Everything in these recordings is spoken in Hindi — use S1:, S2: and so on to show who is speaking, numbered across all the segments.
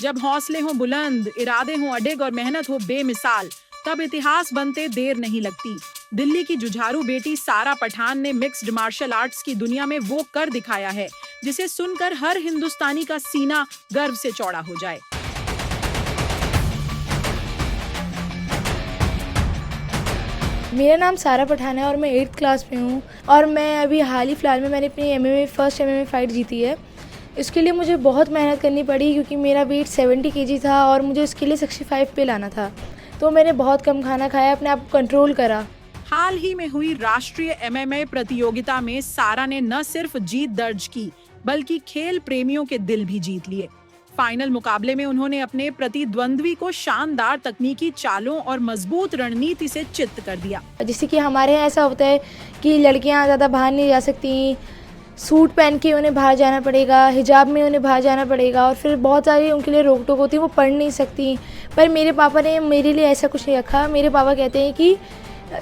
S1: जब हौसले हों बुलंद, इरादे हों अडिग और मेहनत हो बेमिसाल, तब इतिहास बनते देर नहीं लगती। दिल्ली की जुझारू बेटी सारा पठान ने मिक्स्ड मार्शल आर्ट्स की दुनिया में वो कर दिखाया है जिसे सुनकर हर हिंदुस्तानी का सीना गर्व से चौड़ा हो जाए।
S2: मेरा नाम सारा पठान है और मैं 8th क्लास में हूँ और मैं अभी हाल ही फ़िलहाल में मैंने अपनी MMA फर्स्ट MMA फ़ाइट जीती है। इसके लिए मुझे बहुत मेहनत करनी पड़ी क्योंकि मेरा वेट 70 kg था और मुझे उसके लिए 65 पे लाना था, तो मैंने बहुत कम खाना खाया, अपने आप को कंट्रोल करा।
S1: हाल ही में हुई राष्ट्रीय MMA प्रतियोगिता में सारा ने न सिर्फ जीत दर्ज की बल्कि खेल प्रेमियों के दिल भी जीत लिए। फाइनल मुकाबले में उन्होंने अपने प्रतिद्वंद्वी को शानदार तकनीकी चालों और मजबूत रणनीति से चित्त कर दिया।
S2: जैसे कि हमारे यहाँ ऐसा होता है कि लड़कियाँ ज़्यादा बाहर नहीं जा सकती, सूट पहन के उन्हें बाहर जाना पड़ेगा, हिजाब में उन्हें बाहर जाना पड़ेगा और फिर बहुत सारी उनके लिए रोक टोक होती है, वो पढ़ नहीं सकती। पर मेरे पापा ने मेरे लिए ऐसा कुछ नहीं रखा। मेरे पापा कहते हैं कि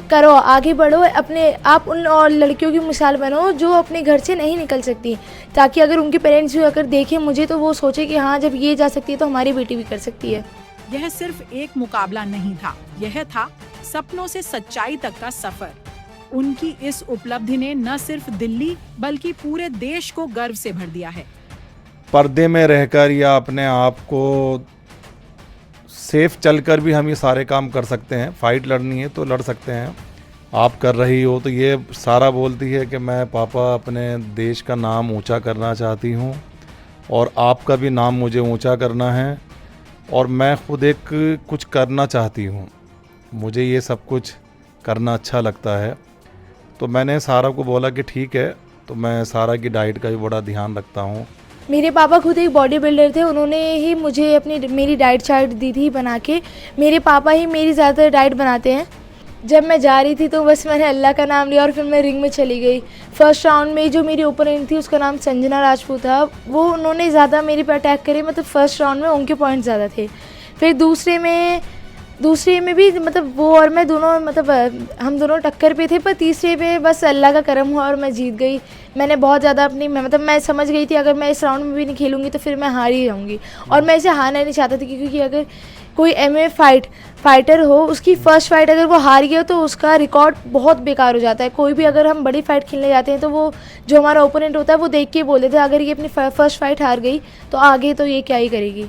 S2: करो, आगे बढ़ो, अपने आप उन और लड़कियों की मिसाल बनो जो अपने घर से नहीं निकल सकती, ताकि अगर उनके पेरेंट्स भी अगर देखें मुझे तो वो सोचे कि हाँ, जब ये जा सकती है तो हमारी बेटी भी कर सकती है।
S1: यह सिर्फ एक मुकाबला नहीं था, यह था सपनों से सच्चाई तक का सफर। उनकी इस उपलब्धि ने न सिर्फ दिल्ली बल्कि पूरे देश को गर्व से भर दिया है।
S3: पर्दे में रहकर या अपने आप को सेफ चलकर भी हम ये सारे काम कर सकते हैं। फाइट लड़नी है तो लड़ सकते हैं। आप कर रही हो तो ये सारा बोलती है कि मैं पापा अपने देश का नाम ऊंचा करना चाहती हूँ और आपका भी नाम मुझे ऊंचा करना है और मैं खुद एक कुछ करना चाहती हूँ। मुझे ये सब कुछ करना अच्छा लगता है। तो मैंने सारा को बोला कि ठीक है, तो मैं सारा की डाइट का भी बड़ा ध्यान रखता हूँ।
S2: मेरे पापा खुद एक बॉडी बिल्डर थे, उन्होंने ही मुझे मेरी डाइट चार्ट दी थी बना के। मेरे पापा ही मेरी ज़्यादातर डाइट बनाते हैं। जब मैं जा रही थी तो बस मैंने अल्लाह का नाम लिया और फिर मैं रिंग में चली गई। फर्स्ट राउंड में जो मेरी ओपोनेंट थी उसका नाम संजना राजपूत था, वो उन्होंने ज़्यादा मेरे पे अटैक करे, मतलब फर्स्ट राउंड में उनके पॉइंट ज़्यादा थे। फिर दूसरे में भी मतलब वो और मैं दोनों हम दोनों टक्कर पे थे, पर तीसरे पे बस अल्लाह का करम हुआ और मैं जीत गई। मैंने बहुत ज़्यादा मैं समझ गई थी अगर मैं इस राउंड में भी नहीं खेलूँगी तो फिर मैं हार ही जाऊँगी और मैं इसे हारना नहीं चाहता थी, क्योंकि अगर कोई MMA फाइटर हो, उसकी फर्स्ट फाइट अगर वो हार गया तो उसका रिकॉर्ड बहुत बेकार हो जाता है। कोई भी अगर हम बड़ी फाइट खेलने जाते हैं तो वो जो हमारा ओपोनेंट होता है वो देख के बोल देते हैं अगर ये अपनी फर्स्ट फाइट हार गई तो आगे तो ये क्या ही करेगी।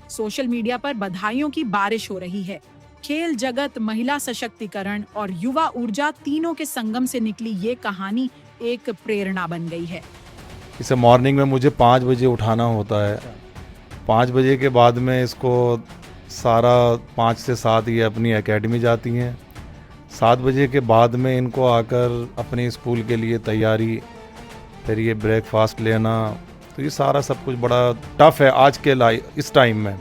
S1: सोशल मीडिया पर बधाइयों की बारिश हो रही है। खेल जगत, महिला सशक्तिकरण और युवा ऊर्जा तीनों के संगम से निकली ये कहानी एक प्रेरणा बन गई है।
S3: इसे मॉर्निंग में मुझे 5 बजे उठाना होता है। 5 बजे के बाद में इसको सारा 5 से 7 ये अपनी एकेडमी जाती हैं। 7 बजे के बाद में इनको आकर अपने स्कूल के लिए तैयारी, फिर ये ब्रेकफास्ट लेना, तो ये सारा सब कुछ बड़ा टफ है आज के इस टाइम में।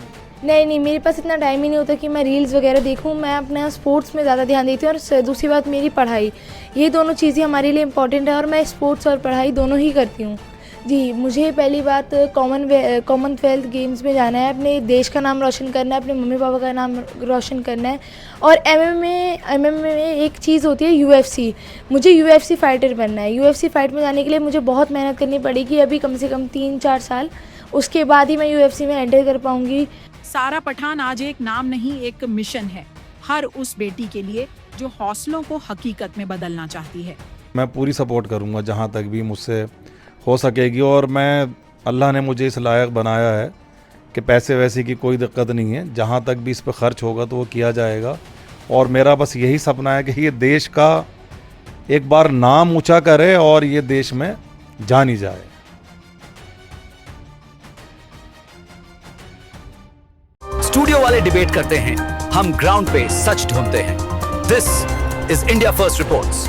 S2: नहीं, मेरे पास इतना टाइम ही नहीं होता कि मैं रील्स वगैरह देखूं। मैं अपने स्पोर्ट्स में ज़्यादा ध्यान देती हूँ और दूसरी बात मेरी पढ़ाई, ये दोनों चीज़ें हमारे लिए इम्पॉर्टेंट है और मैं स्पोर्ट्स और पढ़ाई दोनों ही करती हूँ। जी, मुझे पहली बात कॉमनवेल्थ गेम्स में जाना है, अपने देश का नाम रोशन करना है, अपने मम्मी पापा का नाम रोशन करना है। और MMA में एक चीज़ होती है UFC, मुझे UFC फाइटर बनना है। UFC फाइट में जाने के लिए मुझे बहुत मेहनत करनी पड़ेगी, अभी कम से कम 3-4 साल, उसके बाद ही मैं UFC में एंटर कर पाऊँगी।
S1: सारा पठान आज एक नाम नहीं, एक मिशन है हर उस बेटी के लिए जो हौसलों को हकीकत में बदलना चाहती है।
S3: मैं पूरी सपोर्ट करूंगा जहां तक भी मुझसे हो सकेगी और मैं अल्लाह ने मुझे इस लायक बनाया है कि पैसे वैसे की कोई दिक्कत नहीं है। जहां तक भी इस पर खर्च होगा तो वो किया जाएगा और मेरा बस यही सपना है कि ये देश का एक बार नाम ऊंचा करे और ये देश में जानी जाए।
S4: स्टूडियो वाले डिबेट करते हैं, हम ग्राउंड पे सच ढूंढते हैं। This is India first reports.